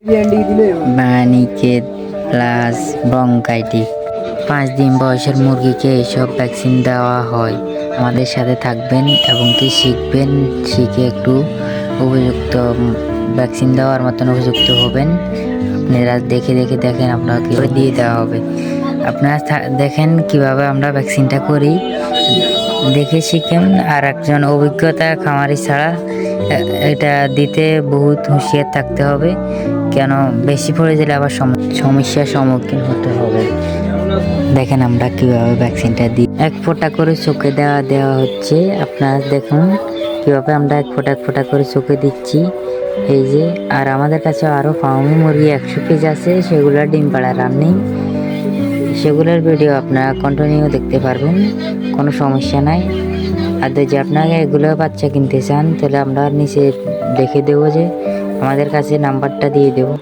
মানিকেট plus bronchitis. 5 দিন বয়সের মুরগিকে এইসব ভ্যাকসিন দেওয়া হয়। আমাদের সাথে থাকবেন এবং কি শিখবেন, শিখে একটু উপযুক্ত ভ্যাকসিন দেওয়ার মতন উপযুক্ত হবেন। আপনারা দেখেন আপনাকে দিয়ে দেওয়া হবে। আপনারা দেখেন কিভাবে আমরা ভ্যাকসিনটা করি, দেখে শিখেন। আর একজন অভিজ্ঞতা খামারি ছাড়া এটা দিতে বহুত হুঁশিয়ার থাকতে হবে, কেন বেশি পড়ে গেলে আবার সমস্যার সম্মুখীন হতে হবে। দেখেন আমরা কিভাবে ভ্যাকসিনটা দিই। 1 ফোঁটা করে চোখে দেওয়া হচ্ছে। আপনারা দেখুন কিভাবে আমরা 1 ফোঁটা করে চোখে দিচ্ছি। এই যে, আর আমাদের কাছে আরও ফার্মি মুরগি 100 পিস আছে, সেগুলো ডিম পাড়া রানিং। সেগুলোর ভিডিও আপনারা কন্টিনিউ দেখতে পারবেন, কোনো সমস্যা নাই। আর যদি আপনারা এগুলো বাচ্চা কিনতে চান, তাহলে আমরা নিচে দেখে দেবো, যে আমাদের কাছে নাম্বারটা দিয়ে দেবো।